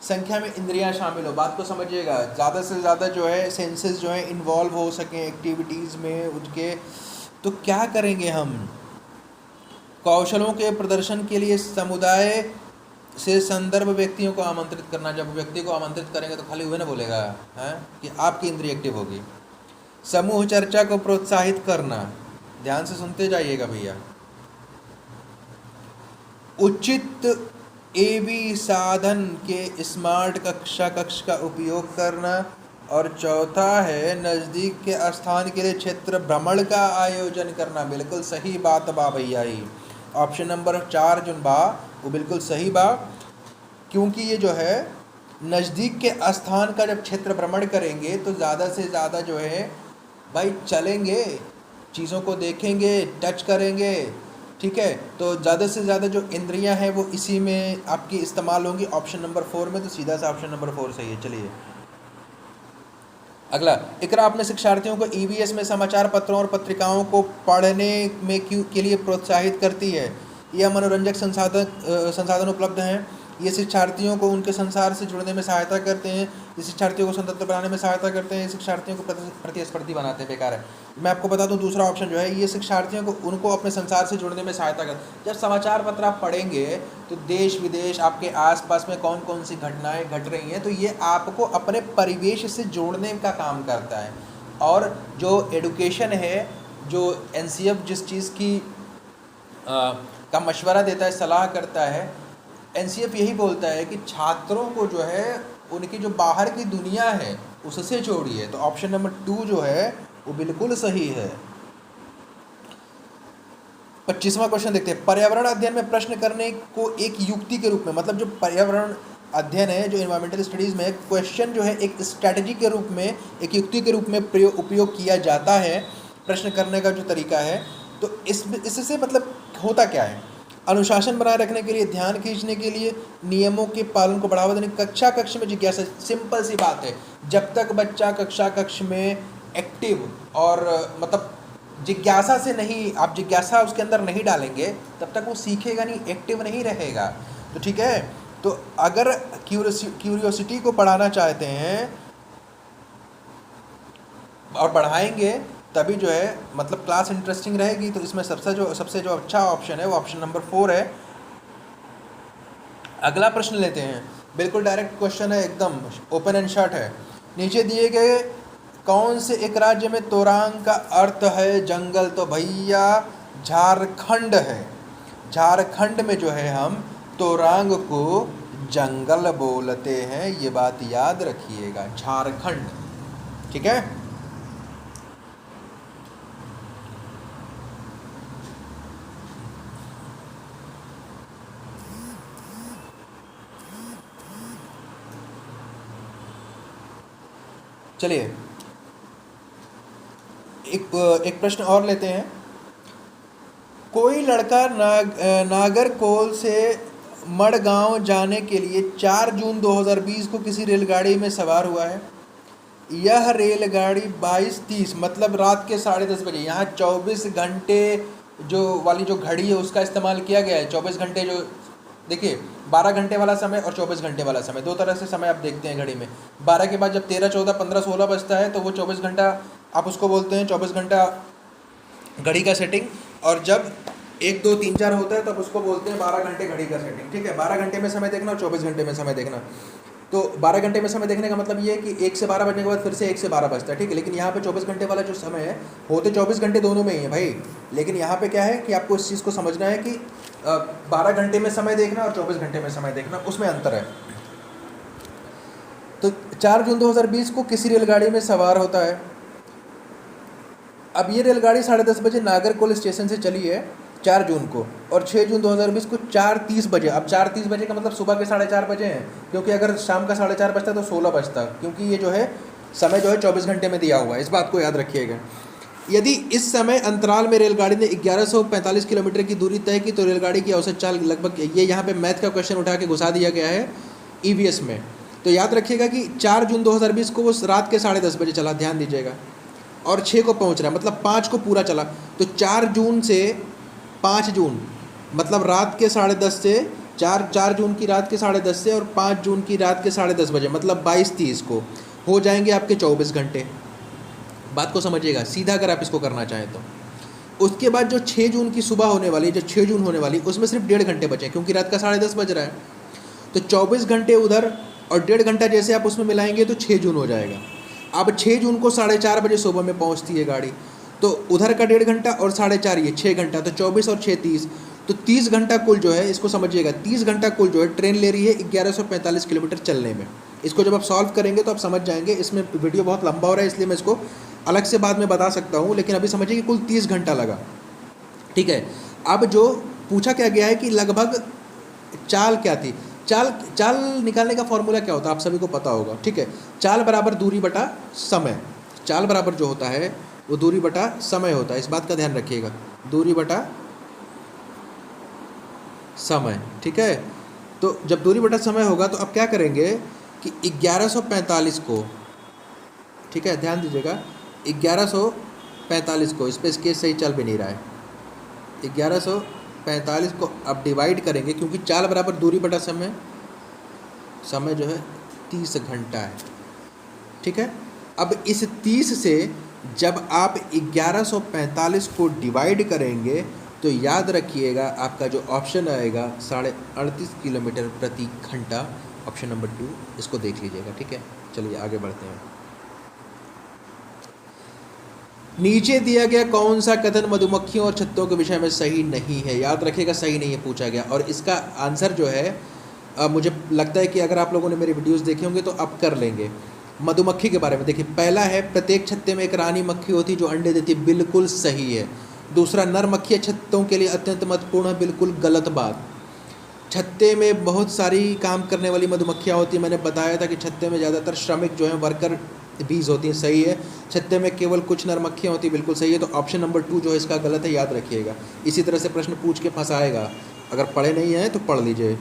संख्या में इंद्रियां शामिल हो। बात को समझिएगा, ज़्यादा से ज़्यादा जो है सेंसेस जो है इन्वॉल्व हो सकें एक्टिविटीज़ में उनके। तो क्या करेंगे हम? कौशलों के प्रदर्शन के लिए समुदाय से संदर्भ व्यक्तियों को आमंत्रित करना। जब व्यक्ति को आमंत्रित करेंगे तो खाली हुए ना बोलेगा है कि आपकी इंद्रिय एक्टिव होगी। समूह चर्चा को प्रोत्साहित करना, ध्यान से सुनते जाइएगा भैया। उचित एवी साधन के स्मार्ट कक्ष का उपयोग करना। और चौथा है नज़दीक के स्थान के लिए क्षेत्र भ्रमण का आयोजन करना। बिल्कुल सही बात बा भैया, ही ऑप्शन नंबर 4 जो बा वो बिल्कुल सही बा, क्योंकि ये जो है नज़दीक के स्थान का जब क्षेत्र भ्रमण करेंगे तो ज़्यादा से ज़्यादा जो है भाई चलेंगे, चीज़ों को देखेंगे, टच करेंगे, ठीक है। तो ज़्यादा से ज़्यादा जो इंद्रियां हैं वो इसी में आपकी इस्तेमाल होंगी, ऑप्शन नंबर 4 में। तो सीधा सा ऑप्शन नंबर 4 सही है। चलिए अगला, इकरा अपने शिक्षार्थियों को ईवीएस में समाचार पत्रों और पत्रिकाओं को पढ़ने में के लिए प्रोत्साहित करती है। यह मनोरंजक संसाधन उपलब्ध हैं। ये शिक्षार्थियों को उनके संसार से जुड़ने में सहायता करते हैं। ये शिक्षार्थियों को स्वतंत्र बनाने में सहायता करते हैं। ये शिक्षार्थियों को प्रतिस्पर्धी बनाते हैं। बेकार है। मैं आपको बता दूं, दूसरा ऑप्शन जो है ये शिक्षार्थियों को उनको अपने संसार से जुड़ने में सहायता करते हैं। जब समाचार पत्र आप पढ़ेंगे तो देश विदेश आपके आसपास में कौन कौन सी घटनाएं घट रही हैं, तो ये आपको अपने परिवेश से जोड़ने का काम करता है। और जो एडुकेशन है, जो एनसीएफ जिस चीज़ की का मशवरा देता है, सलाह करता है, एनसीएफ यही बोलता है कि छात्रों को जो है उनकी जो बाहर की दुनिया है उससे जोड़िए। तो ऑप्शन नंबर 2 जो है वो बिल्कुल सही है। 25वां क्वेश्चन देखते हैं। पर्यावरण अध्ययन में प्रश्न करने को एक युक्ति के रूप में, मतलब जो पर्यावरण अध्ययन है, जो इन्वायरमेंटल स्टडीज़ में क्वेश्चन जो है एक स्ट्रैटेजी के रूप में, एक युक्ति के रूप में उपयोग किया जाता है प्रश्न करने का जो तरीका है। तो इससे मतलब होता क्या है? अनुशासन बनाए रखने के लिए, ध्यान खींचने के लिए, नियमों के पालन को बढ़ावा देने, कक्षा कक्ष में जिज्ञासा। सिंपल सी बात है, जब तक बच्चा कक्षा कक्ष में एक्टिव और मतलब जिज्ञासा से नहीं, आप जिज्ञासा उसके अंदर नहीं डालेंगे तब तक वो सीखेगा नहीं, एक्टिव नहीं रहेगा। तो ठीक है, तो अगर क्यूरियोसिटी को बढ़ाना चाहते हैं और बढ़ाएंगे तभी जो है मतलब क्लास इंटरेस्टिंग रहेगी। तो इसमें सबसे जो अच्छा ऑप्शन है वो ऑप्शन नंबर 4 है। अगला प्रश्न लेते हैं, बिल्कुल डायरेक्ट क्वेश्चन है, एकदम ओपन एंड शॉर्ट है। नीचे दिए गए कौन से एक राज्य में तोरांग का अर्थ है जंगल? तो भैया झारखंड है। झारखंड में जो है हम तोरांग को जंगल बोलते हैं, ये बात याद रखिएगा, झारखंड। ठीक है, चलिए एक प्रश्न और लेते हैं। कोई लड़का नागरकोल से मडगांव जाने के लिए 4 जून 2020 को किसी रेलगाड़ी में सवार हुआ है। यह रेलगाड़ी 22:30 मतलब रात के 10:30 बजे, यहाँ 24 घंटे जो वाली जो घड़ी है उसका इस्तेमाल किया गया है। 24 घंटे जो देखिए 12 घंटे वाला समय और 24 घंटे वाला समय, दो तरह से समय आप देखते हैं घड़ी में। 12 के बाद जब 13, 14, 15, 16 बजता है तो वो 24 घंटा आप उसको बोलते हैं 24 घंटा घड़ी का सेटिंग, और जब 1, 2, 3, 4 होता है तब उसको बोलते हैं 12 घंटे घड़ी का सेटिंग। ठीक है, 12 घंटे में समय देखना और 24 घंटे में समय देखना। तो 12 घंटे में समय देखने का मतलब ये है कि 1 से 12 बजने के बाद फिर से 1 से 12 बजता है। ठीक है, लेकिन यहाँ पे 24 घंटे वाला जो समय है, होते 24 घंटे दोनों में ही है भाई, लेकिन यहाँ पे क्या है कि आपको इस चीज़ को समझना है कि 12 घंटे में समय देखना और 24 घंटे में समय देखना, उसमें अंतर है। तो 4 जून 2020 को किसी रेलगाड़ी में सवार होता है। अब ये रेलगाड़ी 10:30 बजे नागरकोल स्टेशन से चली है 4 जून को, और 6 जून 2020 को 4:30 बजे। अब 4:30 बजे का मतलब सुबह के 4:30 बजे हैं, क्योंकि अगर शाम का 4:30 बजता तो 16 बजता, क्योंकि ये जो है समय जो है 24 घंटे में दिया हुआ है, इस बात को याद रखिएगा। यदि इस समय अंतराल में रेलगाड़ी ने 1145 किलोमीटर की दूरी तय की तो रेलगाड़ी की औसत चाल लगभग, ये यहाँ पे मैथ का क्वेश्चन उठा के घुसा दिया गया है ईवीएस में। तो याद रखिएगा कि 4 जून 2020 को वो रात के 10:30 बजे चला, ध्यान दीजिएगा, और 6 को पहुँच रहा है, मतलब 5 को पूरा चला। तो 4 जून से 5 जून मतलब रात के 10:30 से 4 जून की रात के 10:30 से और 5 जून की रात के 10:30 बजे मतलब 22:30 को हो जाएंगे आपके 24 घंटे। बात को समझिएगा सीधा, अगर आप इसको करना चाहें तो। उसके बाद जो 6 जून की सुबह होने वाली, जो 6 जून होने वाली, उसमें सिर्फ 1.5 घंटे बचे, क्योंकि रात का 10:30 बज रहा है। तो 24 घंटे उधर और 1.5 घंटा जैसे आप उसमें मिलाएंगे तो 6 जून हो जाएगा। अब 6 जून को 4:30 बजे सुबह में पहुंचती है गाड़ी, तो उधर का 1.5 घंटा और 4:30 ये 6 घंटा, तो 24 और 6 30, तो 30 घंटा कुल जो है, इसको समझिएगा, 30 घंटा कुल जो है ट्रेन ले रही है 1145 किलोमीटर चलने में। इसको जब आप सॉल्व करेंगे तो आप समझ जाएंगे। इसमें वीडियो बहुत लंबा हो रहा है इसलिए मैं इसको अलग से बाद में बता सकता हूँ, लेकिन अभी समझिए कि कुल 30 घंटा लगा। ठीक है, अब जो पूछा क्या गया है कि लगभग चाल क्या थी। चाल निकालने का फॉर्मूला क्या होता है आप सभी को पता होगा। ठीक है, चाल बराबर दूरी बटा समय। चाल बराबर जो होता है वो दूरी बटा समय होता है, इस बात का ध्यान रखिएगा, दूरी बटा समय। ठीक है, तो जब दूरी बटा समय होगा तो अब क्या करेंगे कि 1145 को, ठीक है ध्यान दीजिएगा, 1145 को, इस पर स्केच सही चल भी नहीं रहा है, 1145 को अब डिवाइड करेंगे, क्योंकि चाल बराबर दूरी बटा समय, समय जो है 30 घंटा है। ठीक है, अब इस 30 से जब आप 1145 को डिवाइड करेंगे तो याद रखिएगा आपका जो ऑप्शन आएगा 38.5 किलोमीटर प्रति घंटा, ऑप्शन नंबर 2, इसको देख लीजिएगा। ठीक है, चलिए आगे बढ़ते हैं। नीचे दिया गया कौन सा कथन मधुमक्खियों और छत्तों के विषय में सही नहीं है? याद रखिएगा सही नहीं है पूछा गया, और इसका आंसर जो है मुझे लगता है कि अगर आप लोगों ने मेरे वीडियोस देखे होंगे तो आप कर लेंगे। मधुमक्खी के बारे में देखिए, पहला है प्रत्येक छत्ते में एक रानी मक्खी होती जो अंडे देती, बिल्कुल सही है। दूसरा, नर मक्खियाँ छत्तों के लिए अत्यंत महत्वपूर्ण है, बिल्कुल गलत बात। छत्ते में बहुत सारी काम करने वाली मधुमक्खियाँ होती हैं, मैंने बताया था कि छत्ते में ज़्यादातर श्रमिक जो हैं वर्कर बीज होती हैं, सही है। छत्ते में केवल कुछ नर मक्खियाँ होती हैं, बिल्कुल सही है। तो ऑप्शन नंबर 2 जो है इसका गलत है, याद रखिएगा। इसी तरह से प्रश्न पूछ के फंसाएगा अगर पढ़े नहीं हैं तो पढ़ लीजिए।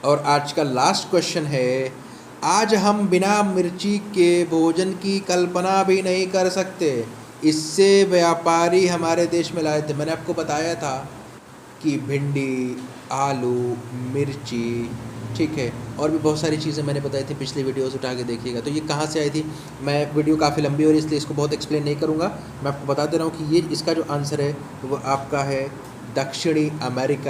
और आज का लास्ट क्वेश्चन है, आज हम बिना मिर्ची के भोजन की कल्पना भी नहीं कर सकते, इससे व्यापारी हमारे देश में लाए थे। मैंने आपको बताया था कि भिंडी, आलू, मिर्ची, ठीक है, और भी बहुत सारी चीज़ें मैंने बताई थी, पिछली वीडियोस उठा के देखिएगा। तो ये कहाँ से आई थी, मैं वीडियो काफ़ी लंबी हो रही है इसलिए इसको बहुत एक्सप्लेन नहीं करूँगा। मैं आपको बता दे रहा हूँ कि ये इसका जो आंसर है वो आपका है दक्षिणी अमेरिका।